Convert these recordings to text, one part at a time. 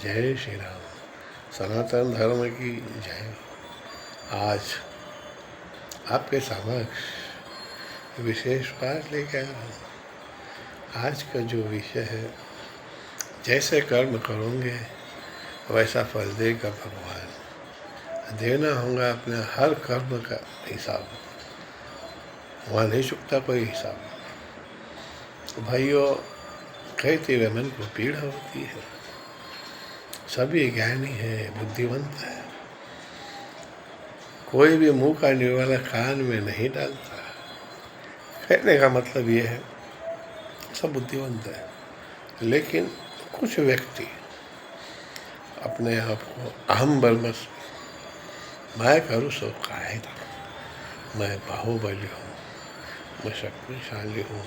जय श्री राम। सनातन धर्म की जय। आज आपके समक्ष विशेष बात लेकर आया हूँ। आज का जो विषय है, जैसे कर्म करोगे वैसा फल देगा भगवान। देना होगा अपने हर कर्म का हिसाब, वहाँ नहीं चुकता कोई हिसाब। तो भाइयों, कहते हुए मन को पीड़ा होती है। सभी ज्ञानी है, बुद्धिवंत है, कोई भी मुंह का निवाला कान में नहीं डालता। कहने का मतलब ये है, सब बुद्धिवंत है, लेकिन कुछ व्यक्ति अपने आप को अहम बलमस, मैं करूँ सो कायदा, मैं बाहुबली हूँ, मैं शक्तिशाली हूँ,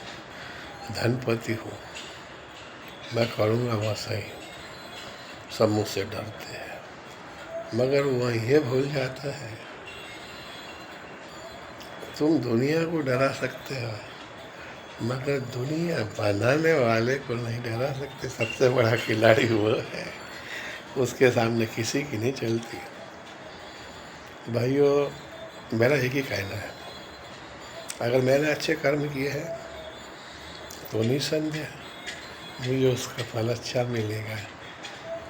धनपति हूँ, मैं करूँगा वह सही। सब मुझसे डरते हैं, मगर वह ये भूल जाता है, तुम दुनिया को डरा सकते हो मगर दुनिया बनाने वाले को नहीं डरा सकते। सबसे बड़ा खिलाड़ी वो है, उसके सामने किसी की नहीं चलती। भाइयों, मेरा एक ही कहना है, अगर मैंने अच्छे कर्म किए हैं तो निसंदेह मुझे उसका फल अच्छा मिलेगा।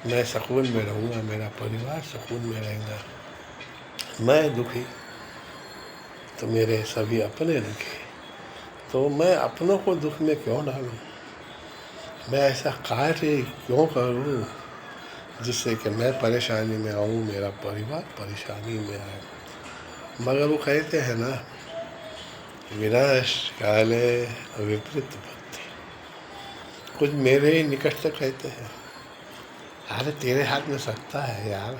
मैं सुकून में रहूँगा, मेरा परिवार सुकून में रहेगा। मैं दुखी तो मेरे सभी अपने दुखी, तो मैं अपनों को दुख में क्यों डालूं? मैं ऐसा कार्य क्यों करूं जिससे कि मैं परेशानी में आऊं, मेरा परिवार परेशानी में आए। मगर वो कहते हैं ना, विनाश काले विपरीत बुद्धि। कुछ मेरे ही निकट तक कहते हैं, अरे तेरे हाथ में सत्ता है यार,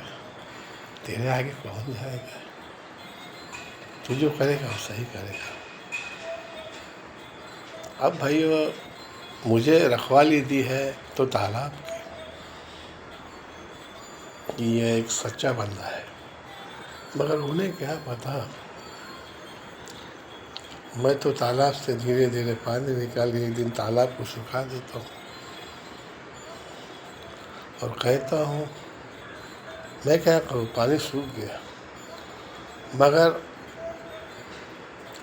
तेरे आगे कौन जाएगा, तू जो करेगा वो सही करेगा। अब भाइयों, मुझे रखवाली दी है तो तालाब की, ये एक सच्चा बंदा है, मगर उन्हें क्या पता, मैं तो तालाब से धीरे धीरे पानी निकाल के एक दिन तालाब को सुखा देता हूँ और कहता हूँ मैं क्या करूँ, पानी सूख गया। मगर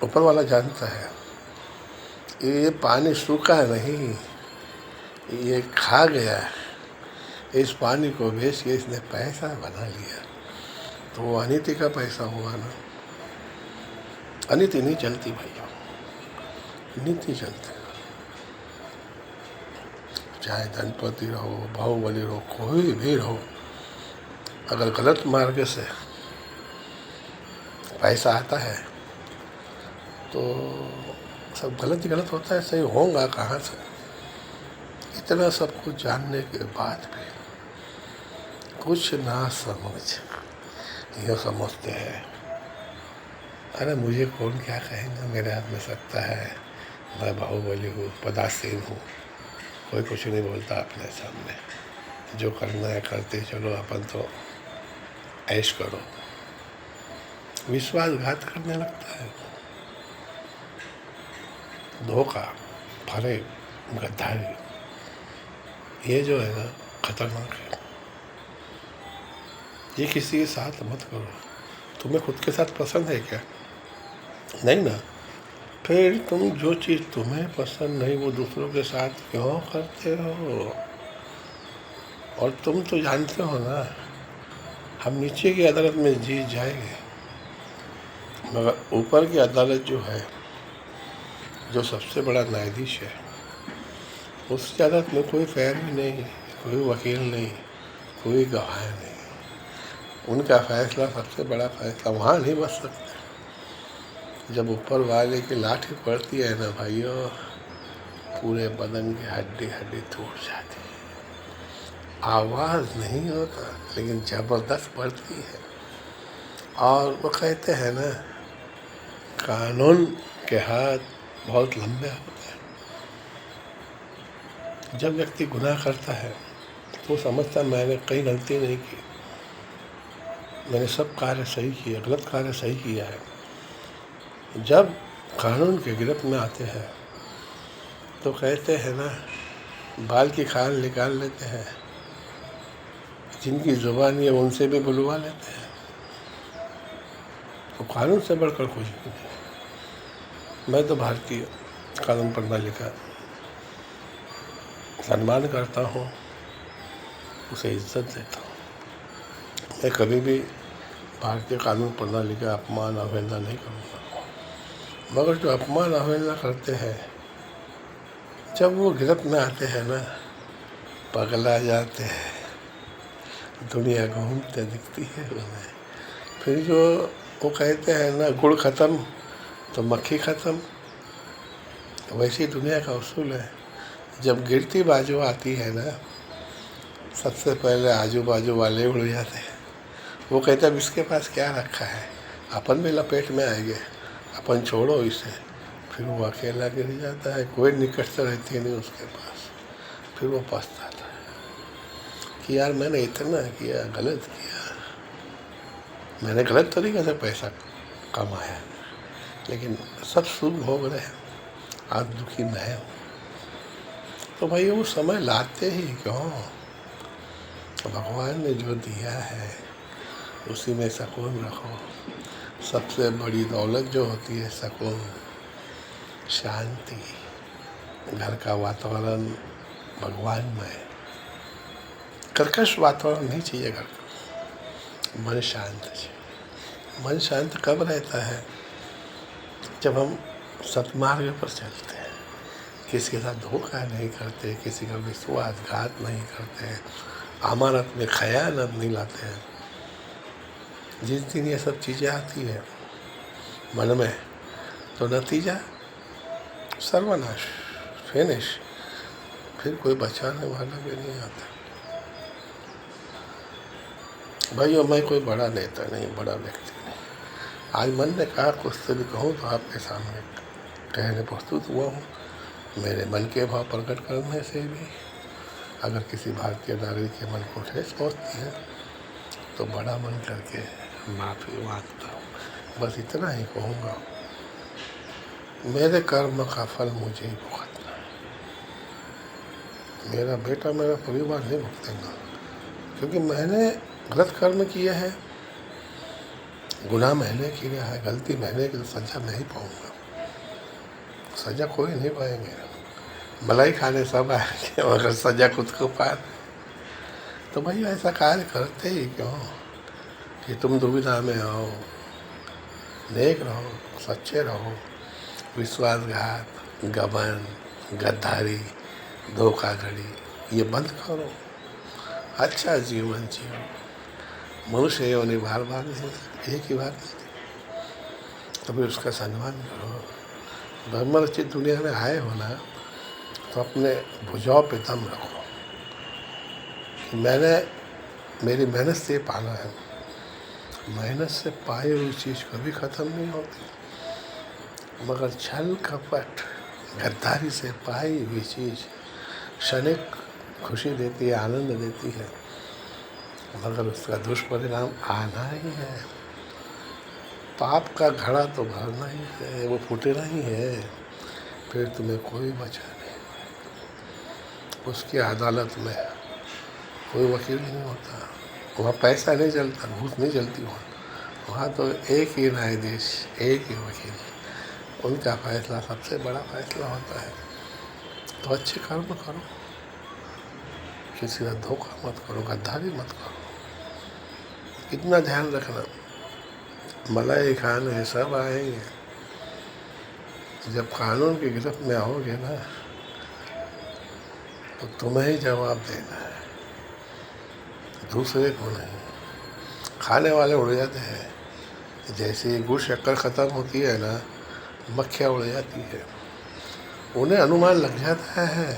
ऊपर वाला जानता है ये पानी सूखा नहीं, ये खा गया है, इस पानी को बेच के इसने पैसा बना लिया। तो वो अनीति का पैसा हुआ ना। अनीति नहीं चलती भैया, नीति चलती। चाहे धनपति रहो, बाहुबली रहो, कोई भी रहो, अगर गलत मार्ग से पैसा आता है तो सब गलत ही गलत होता है, सही होगा कहाँ से? इतना सब कुछ जानने के बाद भी कुछ ना समझ ये समझते हैं, अरे मुझे कौन क्या कहेगा, मेरे हाथ में सत्ता है, मैं बाहुबली हूँ, पदासीन हूँ, कोई कुछ नहीं बोलता अपने सामने। जो करना है करते चलो, अपन तो ऐश करो। विश्वासघात करने लगता है, धोखा, फरेब, गद्दारी, ये जो है ना खतरनाक है। ये किसी के साथ मत करो। तुम्हें खुद के साथ पसंद है क्या? नहीं ना, फिर तुम जो चीज़ तुम्हें पसंद नहीं वो दूसरों के साथ क्यों करते हो? और तुम तो जानते हो ना, हम नीचे की अदालत में जीत जाएंगे, मगर ऊपर की अदालत जो है, जो सबसे बड़ा न्यायाधीश है, उस अदालत में कोई पैरवी नहीं, कोई वकील नहीं, कोई गवाह नहीं। उनका फैसला सबसे बड़ा फैसला, वहाँ नहीं बच सकते। जब ऊपर वाले की लाठी पड़ती है ना भाइयों, पूरे बदन की हड्डी हड्डी टूट जाती है। आवाज़ नहीं होता, लेकिन ज़बरदस्त पड़ती है। और वो कहते हैं ना, कानून के हाथ बहुत लंबे होते हैं। जब व्यक्ति गुनाह करता है तो समझता मैंने कहीं गलती नहीं की, मैंने सब कार्य सही किया, गलत कार्य सही किया है। जब कानून के गिरफ्त में आते हैं तो कहते हैं ना, बाल की खाल निकाल लेते हैं जिनकी जुबान है उनसे भी बुलवा लेते हैं। तो कानून से बढ़कर कुछ भी नहीं। मैं तो भारतीय कानून प्रणाली का सम्मान करता हूँ, उसे इज्जत देता हूँ। मैं कभी भी भारतीय कानून प्रणाली का अपमान अवहेलना नहीं करूँगा। मगर जो अपमान अवहेलना करते हैं, जब वो गिरफ्त में आते हैं ना, पगला जाते हैं, दुनिया घूमते दिखती है उन्हें। फिर जो वो कहते हैं ना, गुड़ ख़त्म तो मक्खी ख़त्म, तो वैसी दुनिया का उसूल है। जब गिरती बाजू आती है ना, सबसे पहले आजू बाजू वाले उड़ जाते हैं। वो कहता है इसके पास क्या रखा है, अपन भी लपेट में आएंगे, अपन छोड़ो इसे। फिर वो अकेला गिर जाता है, कोई निकटता रहती नहीं उसके पास। फिर वो पछताता है कि यार मैंने इतना किया, गलत किया, मैंने गलत तरीके से पैसा कमाया, लेकिन सब सुख भोग रहे हैं, आज दुखी मैं हूँ। तो भाई वो समय लाते ही क्यों? भगवान ने जो दिया है उसी में सुकून रखो। सबसे बड़ी दौलत जो होती है सुकून, शांति। घर का वातावरण भगवानमय, कर्कश वातावरण नहीं चाहिए घर का। मन शांत चाहिए। मन शांत कब रहता है? जब हम सत्मार्ग पर चलते हैं, किसी के साथ धोखा नहीं करते, किसी का विश्वासघात नहीं करते, अमानत में खयानत नहीं लाते हैं। जिस दिन ये सब चीज़ें आती है मन में, तो नतीजा सर्वनाश, फिनिश। फिर कोई बचाने वाला भी नहीं आता। भाइयों, मैं कोई बड़ा नेता नहीं, बड़ा व्यक्ति नहीं। आज मन ने कहा कुछ से भी कहूँ तो आपके सामने कहने प्रस्तुत हुआ हूँ। मेरे मन के भाव प्रकट करने से भी अगर किसी भारतीय नागरिक के मन को ठेस पहुँचती है तो बड़ा मन करके माफ़ी मांगता हूँ। बस इतना ही कहूँगा, मेरे कर्म का फल मुझे ही भुगतना है। मेरा बेटा, मेरा परिवार नहीं भुगतेगा, क्योंकि मैंने गलत कर्म किया है, गुनाह मैंने किया है, गलती मैंने की, तो सजा मैं ही पाऊँगा। सजा कोई नहीं पाएंगे। मलाई खाने सब आएंगे, मगर सजा खुद को पाए। तो भाई ऐसा कार्य करते ही क्यों कि तुम दुविधा में हो? नेक रहो, सच्चे रहो। विश्वासघात, गबन, गद्दारी, धोखाधड़ी ये बंद करो। अच्छा जीवन जियो। मनुष्य योनि बार बार नहीं, एक ही बार नहीं। तो फिर उसका सम्मान करो। ब्रह्मरचित दुनिया में आए हो ना, तो अपने भुजाओं पे दम रखो कि मैंने मेरी मेहनत से पाला है। मेहनत से पाई हुई चीज़ कभी ख़त्म नहीं होती, मगर छल कपट गद्दारी से पाई हुई चीज़ क्षणिक खुशी देती है, आनंद देती है, मगर उसका दुष्परिणाम आना ही है। पाप का घड़ा तो भरना ही है, वो फूटना ही है। फिर तुम्हें कोई बचा नहीं। उसकी अदालत में कोई वकील नहीं होता, वहाँ पैसा नहीं चलता, घूस नहीं चलती। वहाँ तो एक ही न्यायाधीश, एक ही वकील, उनका फैसला सबसे बड़ा फैसला होता है। तो अच्छे कर्म करो, किसी का धोखा मत करो, गद्दारी मत करो। इतना ध्यान रखना, मलाई खाने सब आएंगे। जब कानून की गिरफ्त में आओगे ना, तो तुम्हें ही जवाब देना है, दूसरे को नहीं। खाने वाले उड़ जाते हैं। जैसे गुड़ शक्कर ख़त्म होती है ना, मक्खियाँ उड़ जाती है। उन्हें अनुमान लग जाता है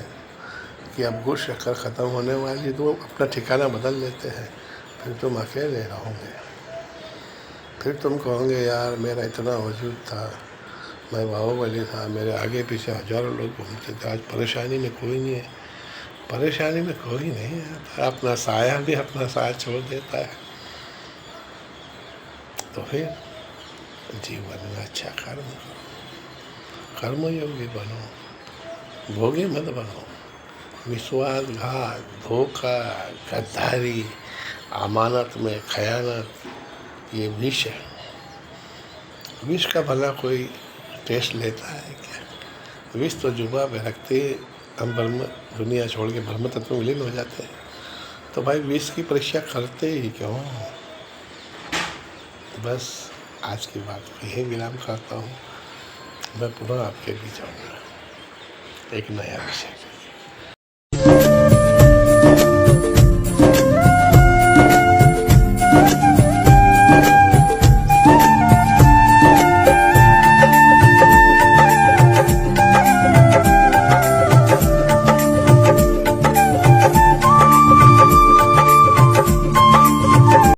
कि अब गुड़ शक्कर ख़त्म होने वाली, तो अपना ठिकाना बदल लेते हैं। फिर तुम अकेले रहोगे। फिर तुम कहोगे यार मेरा इतना वजूद था, मैं बाहुबली था, मेरे आगे पीछे हज़ारों लोग घूमते थे, आज परेशानी में कोई नहीं है। परेशानी में कोई नहीं है, अपना साया भी अपना साथ छोड़ देता है। तो फिर जीवन में अच्छा कर्म करो, कर्मयोगी बनो, भोगी मत बनो। विश्वासघात, धोखा, गद्दारी, अमानत में खयानत, ये विष है। विष का भला कोई टेस्ट लेता है क्या? विष तो जुबा में रखते हम ब्रह्म दुनिया छोड़ के ब्रह्म तत्व में विलीन हो जाते हैं। तो भाई विष की परीक्षा करते ही क्यों? बस आज की बात को यही विराम करता हूँ। मैं पुनः आपके बीच आऊँगा एक नया विषय।